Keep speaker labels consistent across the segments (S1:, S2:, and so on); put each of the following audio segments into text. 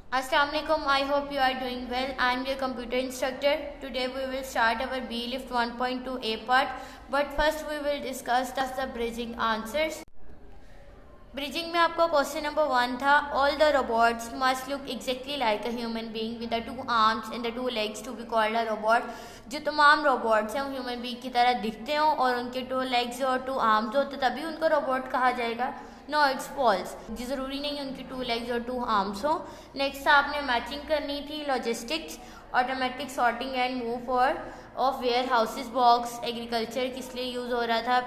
S1: Assalamualaikum. I hope you are doing well. I am your computer instructor. Today we will start our BLIFT 1.2 A part. But first we will discuss the bridging answers. Bridging में आपका question number 1 था, all the robots must look exactly like a human being with the 2 arms and the 2 legs to be called a robot. जो तमाम robots हैं वो human being की तरह दिखते हों और उनके 2 लेग्स और 2 आर्म्स हो तो तभी उनको रोबोट कहा जाएगा। नो इट्स फॉल्स, जी ज़रूरी नहीं उनकी 2 लेग्स और 2 आर्म्स हो। नेक्स्ट आपने मैचिंग करनी थी logistics, automatic sorting and move for of warehouses box, agriculture किस लिए यूज़ हो रहा था,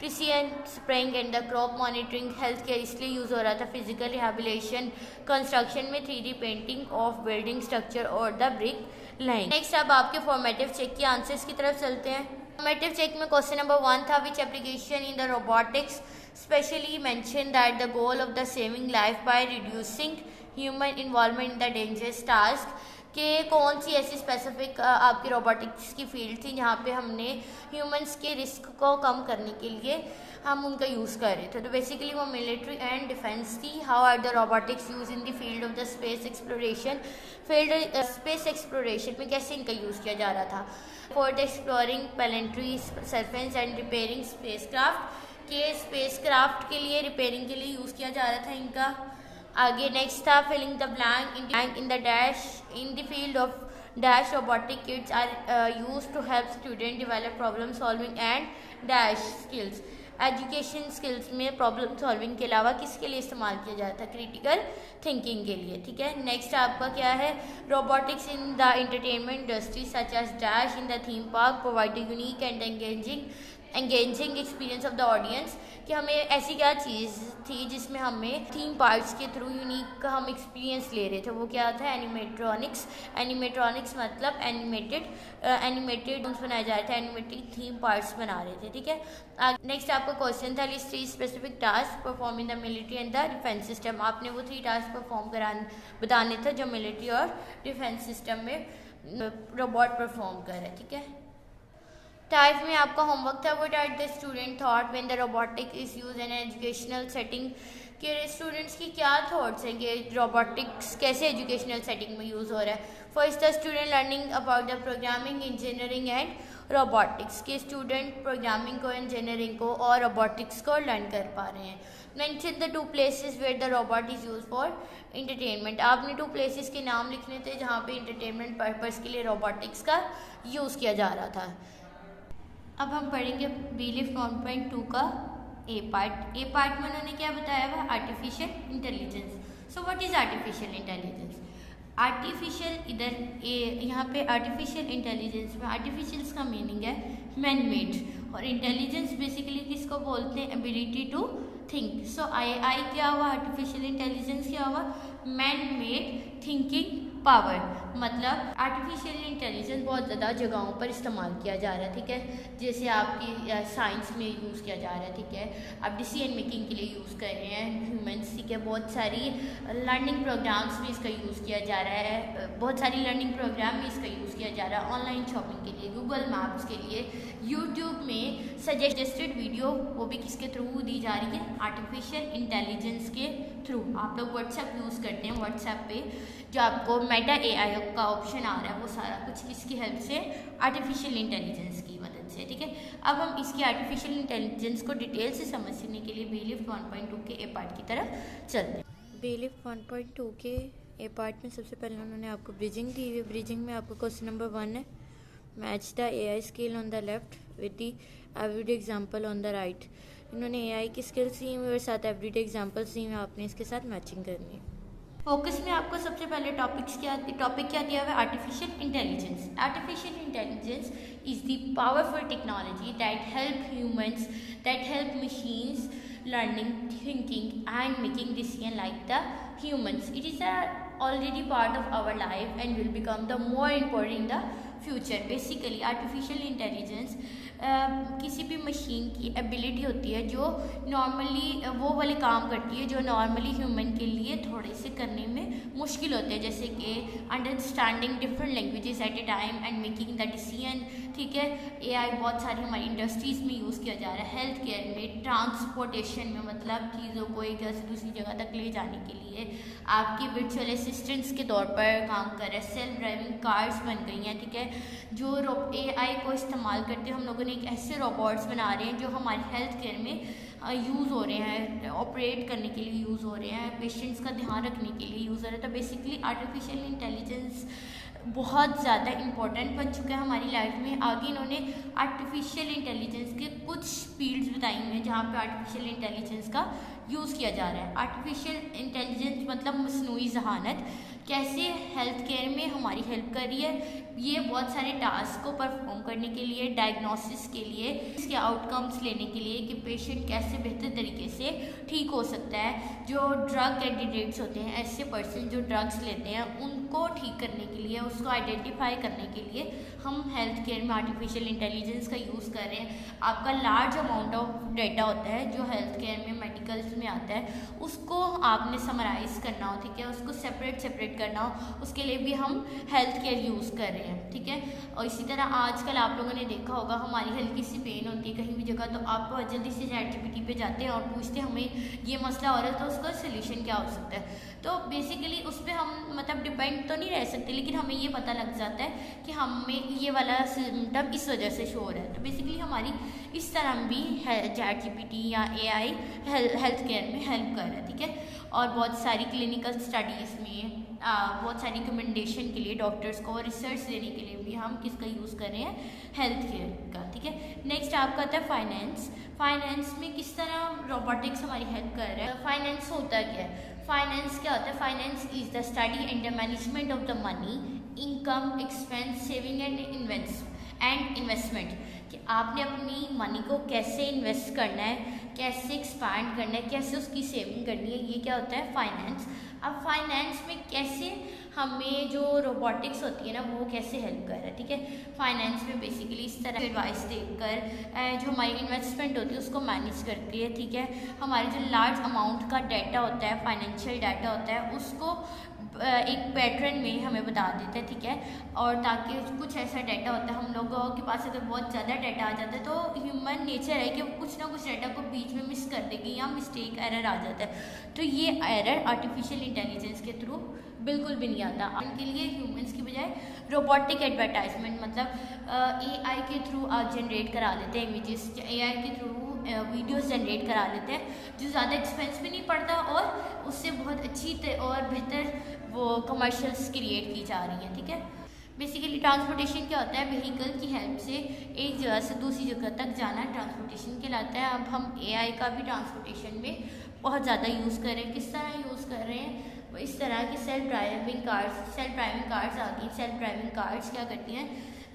S1: precision spring and the crop monitoring, health care इसलिए यूज़ हो रहा था, फिजिकल रिहेबिलिटेशन, कंस्ट्रक्शन में 3D painting of building structure और द ब्रिक लाइन। नेक्स्ट अब आपके फॉर्मेटिव चेक के आंसर्स की तरफ चलते हैं। फॉर्मेटिव चेक में क्वेश्चन नंबर 1 था, which application in the robotics specially mention that the goal of the saving life by reducing human involvement in the dangerous task, कि कौन सी ऐसी स्पेसिफिक आपकी रोबोटिक्स की फील्ड थी जहाँ पे हमने ह्यूमंस के रिस्क को कम करने के लिए हम उनका यूज़ कर रहे थे। तो बेसिकली वो मिलिट्री एंड डिफेंस थी। How are the robotics use in the field of the space exploration, field space exploration में कैसे इनका यूज़ किया जा रहा था। For the exploring planetary surface and repairing spacecraft, के स्पेसक्राफ्ट के लिए रिपेयरिंग के लिए यूज़ किया जा रहा था इनका। आगे नेक्स्ट था filling the blank in the dash, in the field of dash robotic kits are use to help student develop problem solving and dash skills. Education skills में प्रॉब्लम सॉल्विंग के अलावा किसके लिए इस्तेमाल किया जाता है, क्रिटिकल थिंकिंग के लिए। ठीक है, नेक्स्ट आपका क्या है, robotics in the entertainment industry such as dash in the theme park provide unique and engaging experience of the audience, कि हमें ऐसी क्या चीज़ थी जिसमें हमें थीम पार्क्स के थ्रू यूनिक का हम एक्सपीरियंस ले रहे थे, वो क्या था, एनिमेट्रॉनिक्स। एनिमेट्रॉनिक्स मतलब एनिमेटेड बनाए जा रहे थे, एनिमेटेड थीम पार्क्स बना रहे थे। ठीक है, नेक्स्ट आपका क्वेश्चन था, list 3 specific task perform in the military and the defence system. आपने वो 3 टास्क परफॉर्म बताने थे जो मिलिट्री और डिफेंस सिस्टम में रोबोट परफॉर्म कर रहे। ठीक है, टाइप में आपका होमवर्क था, what are the student thought when the robotic is use in educational setting, कि स्टूडेंट्स की क्या थॉट्स हैं कि रोबोटिक्स कैसे एजुकेशनल सेटिंग में यूज़ हो रहा है। First the student learning about the programming, engineering and robotics, के स्टूडेंट प्रोग्रामिंग को, इंजीनियरिंग को और रोबोटिक्स को लर्न कर पा रहे हैं। Mention the 2 places where the robot is use for entertainment. आपने 2 प्लेसेस के नाम लिखने थे जहाँ पे इंटरटेनमेंट पर्पज़ के लिए रोबोटिक्स का यूज़ किया जा रहा था। अब हम पढ़ेंगे BLIFT 1.2 का ए पार्ट। ए पार्ट में उन्होंने क्या बताया हुआ, artificial intelligence. So what is artificial intelligence. Artificial इधर यहाँ पे आर्टिफिशियल इंटेलिजेंस में आर्टिफिशियल का मीनिंग है मैन मेड, और इंटेलिजेंस बेसिकली किसको बोलते हैं, एबिलिटी टू थिंक। सो आई क्या हुआ, आर्टिफिशियल इंटेलिजेंस क्या हुआ, मैन मेड थिंकिंग पावर। मतलब आर्टिफिशियल इंटेलिजेंस बहुत ज़्यादा जगहों पर इस्तेमाल किया जा रहा है। ठीक है, जैसे आपकी साइंस में यूज़ किया जा रहा है। ठीक है, आप डिसीजन मेकिंग के लिए यूज़ कर रहे हैं ह्यूमंस। ठीक है, बहुत सारी लर्निंग प्रोग्राम्स में इसका यूज़ किया जा रहा है, बहुत सारी लर्निंग प्रोग्राम में इसका यूज़ किया जा रहा है, ऑनलाइन शॉपिंग के लिए, गूगल मैप्स के लिए, यूट्यूब में सजेस्टेड वीडियो वो भी किसके थ्रू दी जा रही है, आर्टिफिशियल इंटेलिजेंस के थ्रू। आप लोग व्हाट्सएप यूज़ करते हैं, व्हाट्सएप पे जो आपको मेटा AI का ऑप्शन आ रहा है वो सारा कुछ किसकी हेल्प से, आर्टिफिशियल इंटेलिजेंस की मदद से। ठीक है, अब हम इसकी आर्टिफिशियल इंटेलिजेंस को डिटेल से समझने के लिए BLIFT 1.2 के ए पार्ट की तरफ चलते हैं। BLIFT 1.2 के ए पार्ट में सबसे पहले उन्होंने आपको ब्रिजिंग दी हुई। ब्रिजिंग में आपको क्वेश्चन नंबर 1 है, match the AI skill on the left with the everyday example on the right. इन्होंने AI की स्किल्स दी हुई और साथ एवरीडे एग्जाम्पल्स दी हुई, आपने इसके साथ मैचिंग करनी है। फोकस में आपको सबसे पहले टॉपिक क्या दिया हुआ है, artificial intelligence. Artificial intelligence is the powerful technology that help machines learning, thinking and making decision like the humans. It is already part of our life and will become the more important in the future. Basically artificial intelligence किसी भी machine की ability होती है जो normally वो वाले काम करती है जो नॉर्मली ह्यूमन के लिए थोड़े से करने में मुश्किल होते हैं, जैसे कि understanding different languages at a time and making the decision. ठीक है, एआई बहुत सारी हमारी इंडस्ट्रीज़ में यूज़ किया जा रहा है, हेल्थ केयर में, ट्रांसपोर्टेशन में, मतलब चीज़ों को एक जगह से दूसरी जगह तक ले जाने के लिए आपकी वर्चुअल असिस्टेंट्स के तौर पर काम कर रहे हैं। सेल्फ ड्राइविंग कार्स बन गई हैं। ठीक है, जो एआई को इस्तेमाल करते हम लोगों ने एक ऐसे रोबोट्स बना रहे हैं जो हमारे हेल्थ केयर में यूज़ हो रहे हैं, ऑपरेट करने के लिए यूज़ हो रहे हैं, पेशेंट्स का ध्यान रखने के लिए यूज़ हो रहा है। तो बेसिकली आर्टिफिशियल इंटेलिजेंस बहुत ज़्यादा इम्पोर्टेंट बन चुका है हमारी लाइफ में। आगे इन्होंने आर्टिफिशियल इंटेलिजेंस के कुछ फील्ड्स बताई हैं जहाँ पे आर्टिफिशियल इंटेलिजेंस का यूज़ किया जा रहा है। आर्टिफिशियल इंटेलिजेंस मतलब मसनूई ज़हानत कैसे हेल्थ केयर में हमारी हेल्प कर रही है। ये बहुत सारे टास्क को परफॉर्म करने के लिए, डायग्नोसिस के लिए, इसके आउटकम्स लेने के लिए कि पेशेंट कैसे बेहतर तरीके से ठीक हो सकता है। जो ड्रग कैंडिडेट्स होते हैं, ऐसे पर्सन जो ड्रग्स लेते हैं, उनको ठीक करने के लिए, उसको आइडेंटिफाई करने के लिए हम हेल्थ केयर में आर्टिफिशियल इंटेलिजेंस का यूज़ कर रहे हैं। आपका लार्ज अमाउंट ऑफ डाटा होता है जो हेल्थ केयर में, मेडिकल्स में आता है, उसको आपने समराइज़ करना हो, ठीक है, उसको सेपरेट करना हो, उसके लिए भी हम हेल्थ केयर यूज़ कर रहे हैं। ठीक है, और इसी तरह आजकल आप लोगों ने देखा होगा हमारी हल्की सी पेन होती है कहीं भी जगह, तो आप जल्दी से ChatGPT पे जाते हैं और पूछते हैं हमें ये मसला हो रहा है तो उसका सोल्यूशन क्या हो सकता है। तो बेसिकली उस पर हम मतलब डिपेंड तो नहीं रह सकते, लेकिन हमें ये पता लग जाता है कि हमें ये वाला सिम्टम इस वजह से शो हो रहा है। तो बेसिकली हमारी इस तरह भी ChatGPT या AI हेल्थ केयर में हेल्प कर रहा है। ठीक है, और बहुत सारी क्लिनिकल स्टडीज़ में बहुत सारी रिकमेंडेशन के लिए डॉक्टर्स को रिसर्च देने के लिए भी हम किसका यूज़ कर रहे हैं, हेल्थ केयर का। ठीक है, नेक्स्ट आपका आता है फाइनेंस। फाइनेंस में किस तरह रोबोटिक्स हमारी हेल्प कर रहा है। फाइनेंस होता क्या है, फाइनेंस क्या होता है? Finance is the study and the management of the money, income, expense, saving and investment, कि आपने अपनी मनी को कैसे इन्वेस्ट करना है, कैसे एक्सपैंड करना है, कैसे उसकी सेविंग करनी है, ये क्या होता है फाइनेंस। अब फाइनेंस में कैसे हमें जो रोबोटिक्स होती है ना वो कैसे हेल्प कर रहा है। ठीक है, फाइनेंस में बेसिकली इस तरह एडवाइस देकर जो हमारी इन्वेस्टमेंट होती है उसको मैनेज करती है। ठीक है, हमारे जो लार्ज अमाउंट का डाटा होता है, फाइनेंशियल डाटा होता है, उसको एक पैटर्न में हमें बता देते हैं। ठीक है, और ताकि कुछ ऐसा डाटा होता है हम लोगों के पास अगर बहुत ज़्यादा डाटा आ जाता है तो ह्यूमन नेचर है कि वो कुछ ना कुछ डाटा को बीच में मिस कर देगी या मिस्टेक एरर आ जाता है। तो ये एरर आर्टिफिशियल इंटेलिजेंस के थ्रू बिल्कुल भी नहीं आता। उनके लिए ह्यूमंस की बजाय रोबोटिक एडवर्टाइजमेंट मतलब AI के थ्रू आप जनरेट करा देते हैं इमेजेस, AI के थ्रू वीडियोस जनरेट करा लेते हैं, जो ज़्यादा एक्सपेंस भी नहीं पड़ता और उससे बहुत अच्छी और बेहतर वो कमर्शियल्स क्रिएट की जा रही हैं। ठीक है, बेसिकली ट्रांसपोर्टेशन क्या होता है, व्हीकल की हेल्प से एक जगह से दूसरी जगह तक जाना ट्रांसपोर्टेशन कहलाता है। अब हम AI का भी ट्रांसपोर्टेशन में बहुत ज़्यादा यूज़ कर रहे हैं। किस तरह यूज़ कर रहे हैं, वो इस तरह की सेल्फ ड्राइविंग कार्स आ गई। सेल्फ ड्राइविंग कार्स क्या करती हैं,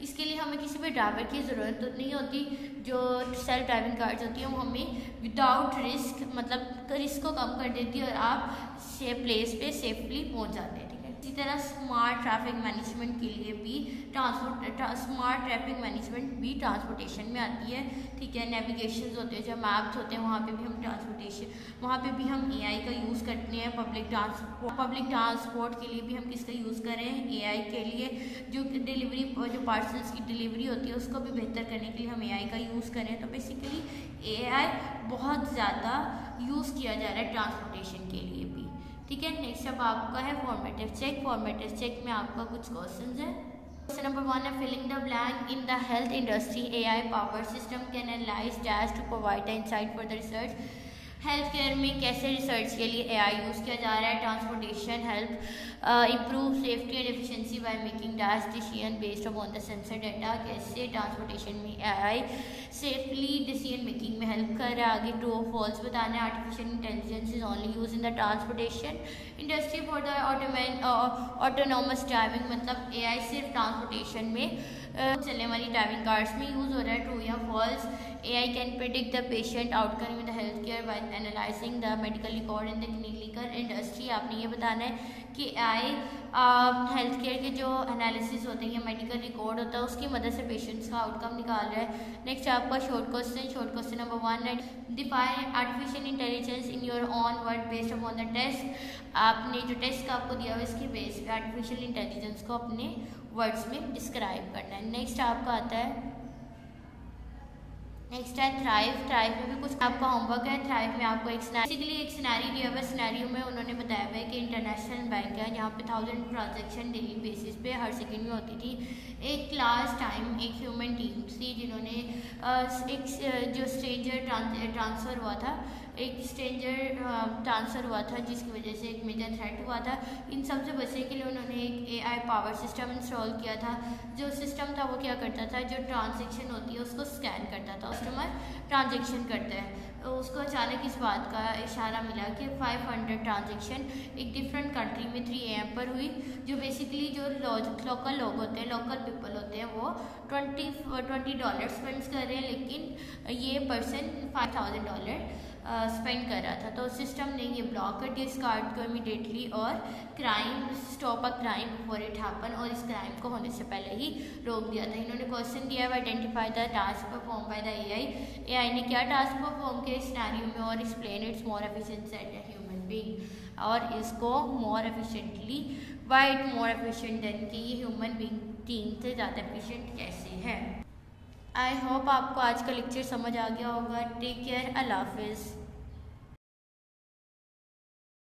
S1: इसके लिए हमें किसी भी ड्राइवर की ज़रूरत तो नहीं होती। जो सेल्फ ड्राइविंग कार्स होती हैं वो हमें विदाउट रिस्क मतलब रिस्क को कम कर देती है और आप प्लेस पे सेफली पहुंच जाते हैं। ठीक है, इसी तरह स्मार्ट ट्रैफिक मैनेजमेंट के लिए भी स्मार्ट ट्रैफिक मैनेजमेंट भी ट्रांसपोर्टेशन में आती है। ठीक है, नेविगेशन होते हैं, जो मैप्स होते हैं, वहाँ पे भी हम AI का यूज़ करते हैं। पब्लिक ट्रांसपोर्ट के लिए भी हम किसका यूज़ करें, AI के लिए। जो पार्सल्स की डिलीवरी होती है उसको भी बेहतर करने के लिए हम AI का यूज़ करें। तो बेसिकली AI बहुत ज़्यादा यूज़ किया जा रहा है ट्रांसपोर्टेशन के लिए भी। ठीक है, नेक्स्ट अब आपका है फॉर्मेटिव चेक। फॉर्मेटिव चेक में आपका कुछ क्वेश्चंस है। क्वेश्चन नंबर 1 है filling the blank in the health industry AI power system can analyse dash to provide the insight for the research. Health care में कैसे रिसर्च के लिए AI यूज़ किया जा रहा है। Transportation help improve safety and efficiency by making dash decision based upon the sensor data. कैसे transportation में AI सेफली डिसीजन मेकिंग में हेल्प कर रहा है। आगे ट्रू और फॉल्स बताना है। Artificial intelligence is only use in the transportation industry for the autonomous driving, मतलब AI सिर्फ ट्रांसपोर्टेशन में चलने वाली ड्राइविंग कार्स में यूज़ हो रहा है। ट्रू या false, AI can predict the patient outcome in the health care by analysing the medical record in the clinical industry. आपने ये बताना है कि AI हेल्थ केयर के जो एनालिसिस होते हैं, मेडिकल रिकॉर्ड होता है, उसकी मदद से पेशेंट्स का आउटकम निकाल रहा है। नेक्स्ट आपका short question number 1, define artificial intelligence in your own word based upon the test. आपने जो टेस्ट का आपको दिया हुआ इसके बेस पे आर्टिफिशियल इंटेलिजेंस को अपने वर्ड्स में डिस्क्राइब करना है। नेक्स्ट आपका आता है थ्राइव में भी कुछ आपका होमवर्क है। थ्राइव में आपको एक सिनेरियो दिया हुआ है। सिनेरियो में उन्होंने बताया हुआ है कि इंटरनेशनल बैंक है जहाँ पे 1000 ट्रांजेक्शन डेली बेसिस पे हर सेकंड में होती थी। एक लास्ट टाइम एक ह्यूमन टीम थी जिन्होंने जो ट्रांसफ़र हुआ था जिसकी वजह से एक मेजर थ्रेट हुआ था। इन सब से बचने के लिए उन्होंने एक AI पावर सिस्टम इंस्टॉल किया था। जो सिस्टम था वो क्या करता था, जो ट्रांजेक्शन होती है उसको स्कैन करता था। कस्टमर ट्रांजेक्शन करता है तो उसको अचानक इस बात का इशारा मिला कि 500 ट्रांजेक्शन एक डिफरेंट कंट्री में 3 AM पर हुई। जो बेसिकली जो लोकल लोग होते हैं, लोकल पीपल होते हैं, वो $20 स्पेंड कर रहे हैं, लेकिन ये पर्सन $5000 स्पेंड कर रहा था। तो सिस्टम ने ये ब्लॉक कर दिया इस कार्ड को इमीडिएटली और stop a crime before it happen, और इस क्राइम को होने से पहले ही रोक दिया था। इन्होंने क्वेश्चन दिया है identify the task perform by the AI ने क्या टास्क परफॉर्म किया सिनेरियो में और explain it's more efficient then a human being, और इसको मोर efficiently why it more efficient then कि ये ह्यूमन बीइंग से ज़्यादा एफिशिएंट कैसे है। आई होप आपको आज का लेक्चर समझ आ गया होगा। टेक केयर, अल्लाह हाफिज़।